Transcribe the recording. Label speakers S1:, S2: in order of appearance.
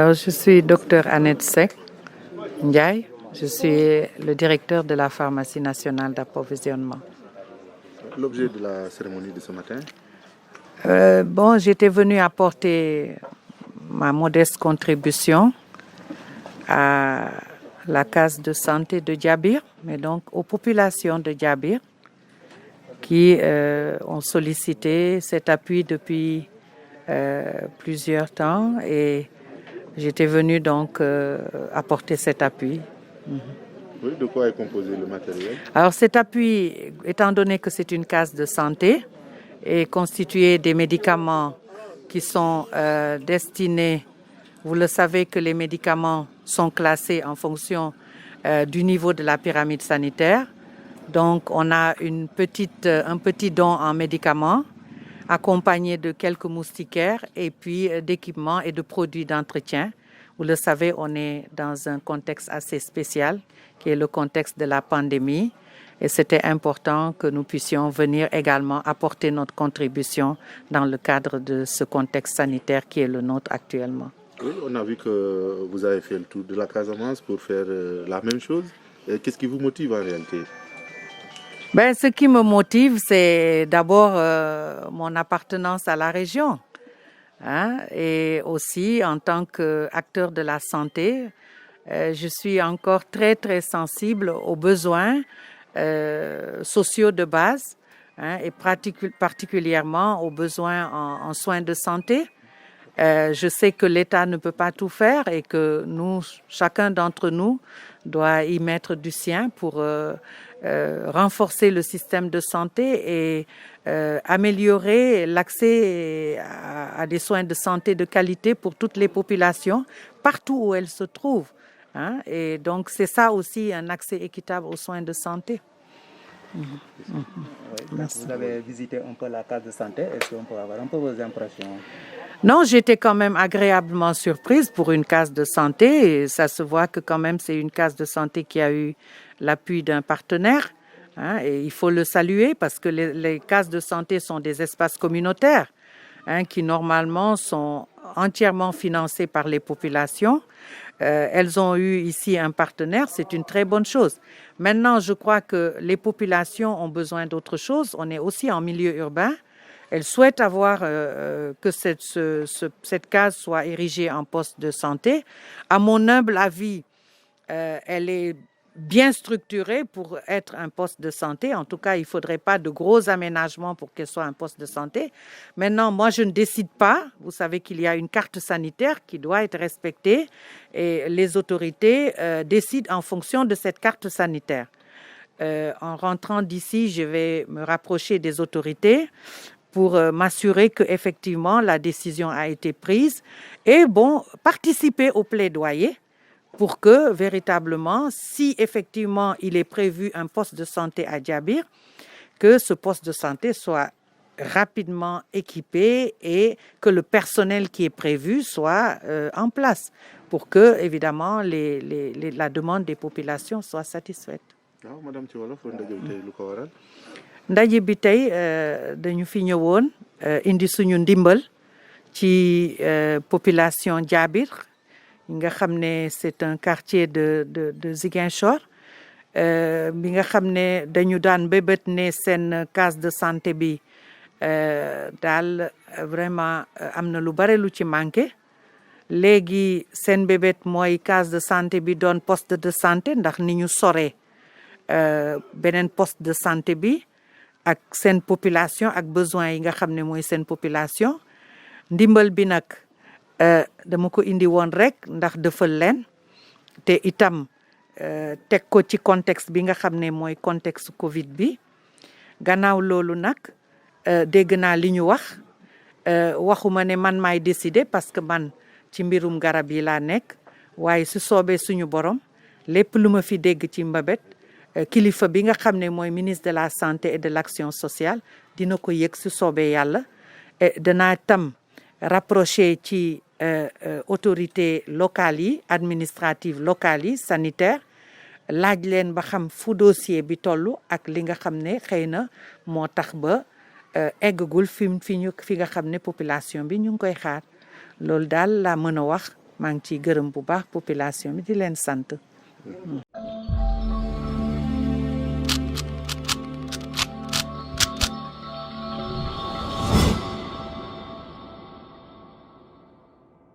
S1: Alors, je suis docteur Annette Seck Ndiaye. Je suis le directeur de la pharmacie nationale d'approvisionnement.
S2: L'objet de la cérémonie de ce matin?
S1: J'étais venue apporter ma modeste contribution à la case de santé de Diabir, mais donc aux populations de Diabir qui ont sollicité cet appui depuis plusieurs temps et j'étais venue donc apporter cet appui.
S2: Oui, de quoi est composé le matériel?
S1: Alors cet appui, étant donné que c'est une case de santé, est constitué des médicaments qui sont destinés, vous le savez que les médicaments sont classés en fonction du niveau de la pyramide sanitaire. Donc on a un petit don en médicaments accompagné de quelques moustiquaires et puis d'équipements et de produits d'entretien. Vous le savez, on est dans un contexte assez spécial qui est le contexte de la pandémie et c'était important que nous puissions venir également apporter notre contribution dans le cadre de ce contexte sanitaire qui est le nôtre actuellement.
S2: Oui, on a vu que vous avez fait le tour de la Casamance pour faire la même chose. Qu'est-ce qui vous motive en réalité?
S1: Ce qui me motive, c'est d'abord mon appartenance à la région. Et aussi, en tant qu'acteur de la santé, je suis encore très, très sensible aux besoins sociaux de base et particulièrement aux besoins en soins de santé. Je sais que l'État ne peut pas tout faire et que chacun d'entre nous doit y mettre du sien pour renforcer le système de santé et améliorer l'accès à des soins de santé de qualité pour toutes les populations, partout où elles se trouvent. Et donc, c'est ça aussi, un accès équitable aux soins de santé.
S3: Vous avez visité un peu la case de santé. Est-ce qu'on peut avoir un peu vos impressions?
S1: Non, j'étais quand même agréablement surprise pour une case de santé. Et ça se voit que quand même, c'est une case de santé qui a eu l'appui d'un partenaire. Et il faut le saluer parce que les cases de santé sont des espaces communautaires qui normalement sont entièrement financés par les populations. Elles ont eu ici un partenaire, c'est une très bonne chose. Maintenant, je crois que les populations ont besoin d'autre chose. On est aussi en milieu urbain. Elles souhaitent avoir que cette case soit érigée en poste de santé. À mon humble avis, elle est bien structurée pour être un poste de santé. En tout cas, il ne faudrait pas de gros aménagements pour qu'elle soit un poste de santé. Maintenant, moi, je ne décide pas. Vous savez qu'il y a une carte sanitaire qui doit être respectée et les autorités décident en fonction de cette carte sanitaire. En rentrant d'ici, je vais me rapprocher des autorités pour m'assurer qu'effectivement la décision a été prise et participer au plaidoyer pour que véritablement, si effectivement il est prévu un poste de santé à Diabir, que ce poste de santé soit rapidement équipé et que le personnel qui est prévu soit en place pour que, évidemment, la demande des populations soit satisfaite.
S2: Madame ci wolof ndaje bi tey lu ko waral?
S1: Ndaje bi tey dañu fi ñëwoon indi suñu ndimbal ci population Diabir nga xam ne c'est un quartier de Ziguinchor bi nga xam ne dañu daan bébét ne seen case de santé bi daal vraiment am na lu bare lu ci manqué léegi seen bébét mooy case de santé bi doon poste de santé ndax ni ñu soree beneen poste de santé bi ak seen population ak besoin yi nga xam ne mooy seen population ndimbal bi nag dama ko indi woon rek ndax defal leen te itam teg ko ci contexte bi nga xam ne mooy contexte Covid bi gannaaw loolu nag dégg naa li ñu wax waxuma ne man maay décider parce que man ci mbirum garab yi laa nekk waaye su soobee suñu borom lépp lu ma fi dégg ci mbabet kilifa bi nga xam ne mooy ministre de la santé et de l'action sociale dina ko yëg su soobee yàlla danaa tam rapproché ci autorités locales yi administratives locales yi sanitaire laaj leen ba xam fu dossier bi tollu ak li nga xam ne xëy na moo tax ba eggagul fi nga xam ne population bi ñu ngi koy xaar loolu daal laa mën a wax maa ngi ciy gërëm bu baax population bi di leen sant.